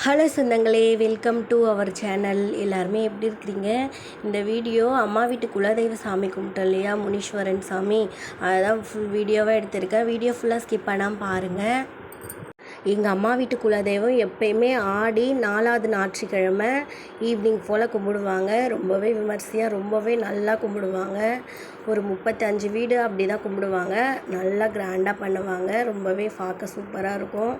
Hello சொந்தங்களே, welcome to our channel. எல்லாருமே எப்படி இருக்கிறீங்க? இந்த வீடியோ அம்மா வீட்டு குலதெய்வ சாமி கும்பிட்டோம் இல்லையா, முனீஸ்வரன் சாமி, அதுதான் ஃபுல் வீடியோவாக எடுத்திருக்கேன். வீடியோ ஃபுல்லாக ஸ்கிப் பண்ணாமல் பாருங்கள். எங்கள் அம்மா வீட்டு குலதெய்வம் எப்பயுமே ஆடி 4வது ஞாயிற்றுக்கிழமை ஈவினிங் போல் கும்பிடுவாங்க. ரொம்பவே விமர்சையாக ரொம்பவே நல்லா கும்பிடுவாங்க. ஒரு 35 வீடு அப்படி தான் கும்பிடுவாங்க. நல்லா கிராண்டாக பண்ணுவாங்க. ரொம்பவே பார்க்க சூப்பராக இருக்கும்.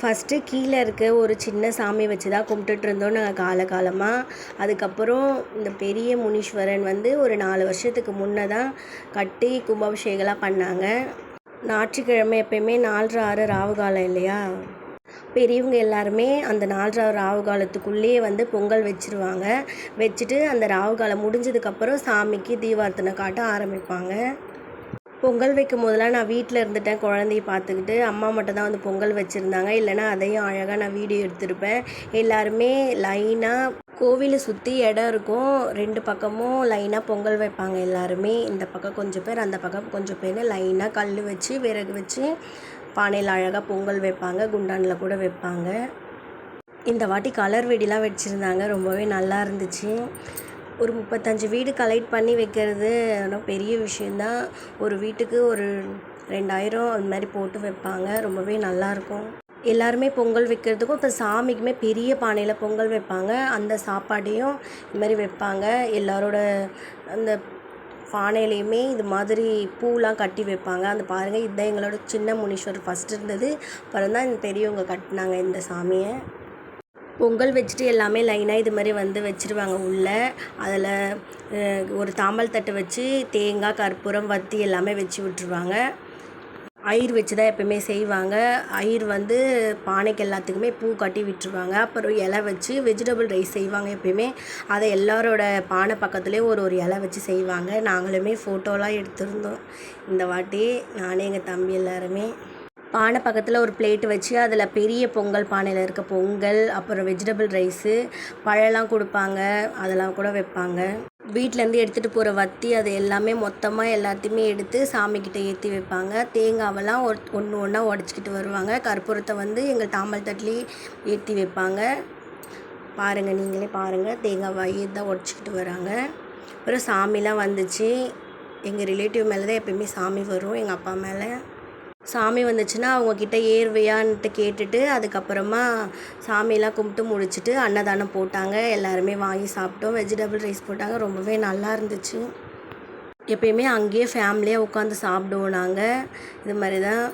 ஃபஸ்ட்டு கீழே இருக்க ஒரு சின்ன சாமி வச்சு தான் கும்பிட்டுட்ருந்தோம் நாங்கள் காலமாக. அதுக்கப்புறம் இந்த பெரிய முனீஸ்வரன் ஒரு 4 வருஷத்துக்கு முன்னே தான் கட்டி கும்பாபிஷேகம்லாம் பண்ணாங்க. ஞாயிற்றுக்கிழமை எப்பயுமே 4:30 ராவு காலம் இல்லையா, பெரியவங்க எல்லாருமே அந்த 4:30 ராவு காலத்துக்குள்ளேயே பொங்கல் வச்சுருவாங்க. வச்சுட்டு அந்த ராவு காலம் முடிஞ்சதுக்கப்புறம் சாமிக்கு தீபார்த்தனை காட்ட ஆரம்பிப்பாங்க. பொங்கல் வைக்கும் போதெல்லாம் நான் வீட்டில் இருந்துட்டேன் குழந்தைய பார்த்துக்கிட்டு. அம்மா மட்டும் தான் பொங்கல் வச்சுருந்தாங்க. இல்லைனா அதையும் அழகாக நான் வீடியோ எடுத்திருப்பேன். எல்லாருமே லைனாக கோவிலை சுற்றி இடம் இருக்கும், 2 பக்கமும் லைனாக பொங்கல் வைப்பாங்க. எல்லாருமே இந்த பக்கம் கொஞ்சம் பேர், அந்த பக்கம் கொஞ்சம் பேர் லைனாக கல் வச்சு விறகு வச்சு பானையில் அழகாக பொங்கல் வைப்பாங்க. குண்டானில் கூட வைப்பாங்க. இந்த வாட்டி கலர் வெடிலாம் வச்சுருந்தாங்க. ரொம்பவே நல்லா இருந்துச்சு. ஒரு 35 வீடு கலெக்ட் பண்ணி வைக்கிறது ஆனால் பெரிய விஷயந்தான். ஒரு வீட்டுக்கு ஒரு 2000 அது மாதிரி போட்டு வைப்பாங்க. ரொம்பவே நல்லாயிருக்கும். எல்லாருமே பொங்கல் வைக்கிறதுக்கும் இப்போ சாமிக்குமே பெரிய பானையில் பொங்கல் வைப்பாங்க. அந்த சாப்பாடையும் இது மாதிரி வைப்பாங்க. எல்லாரோட அந்த பானையிலையுமே இது மாதிரி பூலாம் கட்டி வைப்பாங்க. அந்த பாருங்கள், இதுதான் எங்களோட சின்ன முனீஸ்வரர் ஃபஸ்ட்டு இருந்தது. அப்புறம் தான் பெரியவங்க கட்டினாங்க இந்த சாமியை. பொங்கல் வச்சுட்டு எல்லாமே லைனாக இது மாதிரி வச்சுருவாங்க உள்ளே. அதில் ஒரு தாம்பல் தட்டு வச்சு தேங்காய், கற்பூரம், வத்தி எல்லாமே வச்சு விட்டுருவாங்க. ஐயர் வச்சு தான் எப்போயுமே செய்வாங்க. ஐயர் பானைக்கு எல்லாத்துக்குமே பூ கட்டி விட்டுருவாங்க. அப்புறம் இலை வச்சு வெஜிடபிள் ரைஸ் செய்வாங்க எப்பயுமே. அதை எல்லாரோட பானை பக்கத்துலேயும் ஒரு இலை வச்சு செய்வாங்க. நாங்களுமே ஃபோட்டோலாம் எடுத்திருந்தோம் இந்த வாட்டி, நானே எங்கள் தம்பி எல்லாருமே. பானை பக்கத்தில் ஒரு பிளேட்டு வச்சு அதில் பெரிய பொங்கல் பானையில் இருக்க பொங்கல், அப்புறம் வெஜிடபிள் ரைஸு, பழம்லாம் கொடுப்பாங்க. அதெல்லாம் கூட வைப்பாங்க. வீட்டிலேருந்து எடுத்துகிட்டு போகிற வத்தி அது எல்லாமே மொத்தமாக எல்லாத்தையுமே எடுத்து சாமிக்கிட்ட ஏற்றி வைப்பாங்க. தேங்காவெல்லாம் ஒன்று ஒன்றா உடச்சிக்கிட்டு வருவாங்க. கற்பூரத்தை எங்கள் தாம்பல் தட்டிலேயே ஏற்றி வைப்பாங்க. பாருங்கள், நீங்களே பாருங்கள், தேங்காய் தான் உடச்சிக்கிட்டு வராங்க. அப்புறம் சாமிலாம் வந்துச்சு. எங்கள் ரிலேட்டிவ் மேலே தான் எப்போயுமே சாமி வரும், எங்கள் அப்பா மேலே. சாமி வந்துச்சுன்னா அவங்கக்கிட்ட ஏறுவையான்ட்டு கேட்டுட்டு அதுக்கப்புறமா சாமியெல்லாம் கும்பிட்டு முடிச்சுட்டு அன்னதானம் போட்டாங்க. எல்லாருமே வாங்கி சாப்பிட்டோம். வெஜிடபிள் ரைஸ் போட்டாங்க. ரொம்பவே நல்லா இருந்துச்சு. எப்பயுமே அங்கேயே ஃபேமிலியாக உட்காந்து சாப்பிடுவோம் நாங்கள். இது மாதிரி தான்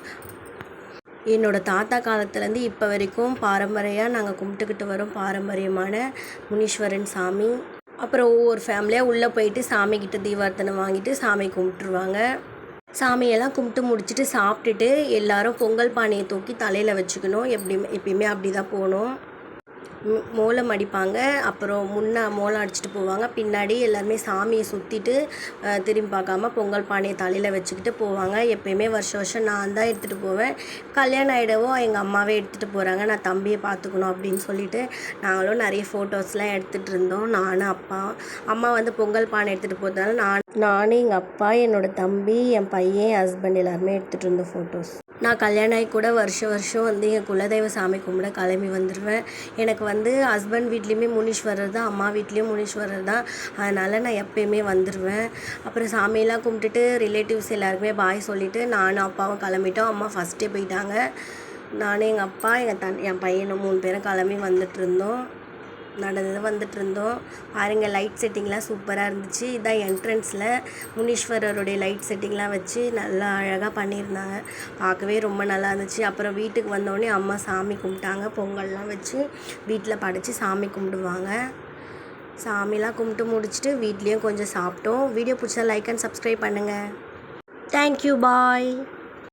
என்னோடய தாத்தா காலத்துலேருந்து இப்போ வரைக்கும் பாரம்பரியாக நாங்கள் கும்பிட்டுக்கிட்டு வரோம். பாரம்பரியமான முனீஸ்வரன் சாமி. அப்புறம் ஒவ்வொரு ஃபேமிலியாக உள்ளே போயிட்டு சாமிக்கிட்ட தீபார்த்தனை வாங்கிட்டு சாமி கும்பிட்டுருவாங்க. சாமியெல்லாம் கும்பிட்டு முடிச்சுட்டு சாப்பிட்டுட்டு எல்லோரும் பொங்கல் பானையை தூக்கி தலையில் வச்சுக்கணும். எப்பயுமே அப்படி தான் போகணும். மோளம் அடிப்பாங்க. அப்புறம் மோளம் அடிச்சுட்டு போவாங்க. பின்னாடி எல்லாருமே சாமியை சுற்றிட்டு திரும்பி பார்க்காம பொங்கல் பானையை தலையில் வச்சுக்கிட்டு போவாங்க. எப்பயுமே வருஷம் நான் தான் எடுத்துகிட்டு போவேன். கல்யாணம் ஆகிடவும் எங்கள் அம்மாவே எடுத்துகிட்டு போகிறாங்க. நான் தம்பியை பார்த்துக்கணும் அப்படின்னு சொல்லிட்டு நாங்களும் நிறைய ஃபோட்டோஸ்லாம் எடுத்துகிட்டு இருந்தோம். நானும் அப்பா. அம்மா பொங்கல் பானை எடுத்துகிட்டு போகிறதுனால நானும் எங்கள் அப்பா, என்னோடய தம்பி, என் பையன், ஹஸ்பண்ட் எல்லாருமே எடுத்துகிட்டு இருந்தோம் ஃபோட்டோஸ். நான் கல்யாணம் ஆகி கூட வருஷம் என் குலதெய்வ சாமி கும்பிட கிளம்பி வந்துடுவேன். எனக்கு ஹஸ்பண்ட் வீட்லேயுமே முனீஸ்வரர் தான், அம்மா வீட்லேயும் முனீஸ்வரர் தான். அதனால் நான் எப்பயுமே வந்துடுவேன். அப்புறம் சாமியெல்லாம் கும்பிட்டுட்டு ரிலேட்டிவ்ஸ் எல்லாருக்குமே பாய் சொல்லிவிட்டு நானும் அப்பாவும் கிளம்பிட்டோம். அம்மா ஃபஸ்ட்டே போயிட்டாங்க. நானும் எங்கள் அப்பா, என் பையனும் 3 பேரும் கிளம்பி வந்துட்டு இருந்தோம். பாருங்கள், லைட் செட்டிங்லாம் சூப்பராக இருந்துச்சு. இதான் என்ட்ரன்ஸில் முனீஸ்வரருடைய லைட் செட்டிங்லாம் வச்சு நல்லா அழகாக பண்ணியிருந்தாங்க. பார்க்கவே ரொம்ப நல்லா இருந்துச்சு. அப்புறம் வீட்டுக்கு வந்தோடனே அம்மா சாமி கும்பிட்டாங்க. பொங்கல்லாம் வச்சு வீட்டில் படைச்சி சாமி கும்பிடுவாங்க. சாமிலாம் கும்பிட்டு முடிச்சுட்டு வீட்லேயும் கொஞ்சம் சாப்பிட்டோம். வீடியோ பிடிச்சா லைக் அண்ட் சப்ஸ்கிரைப் பண்ணுங்கள். தேங்க்யூ, பாய்.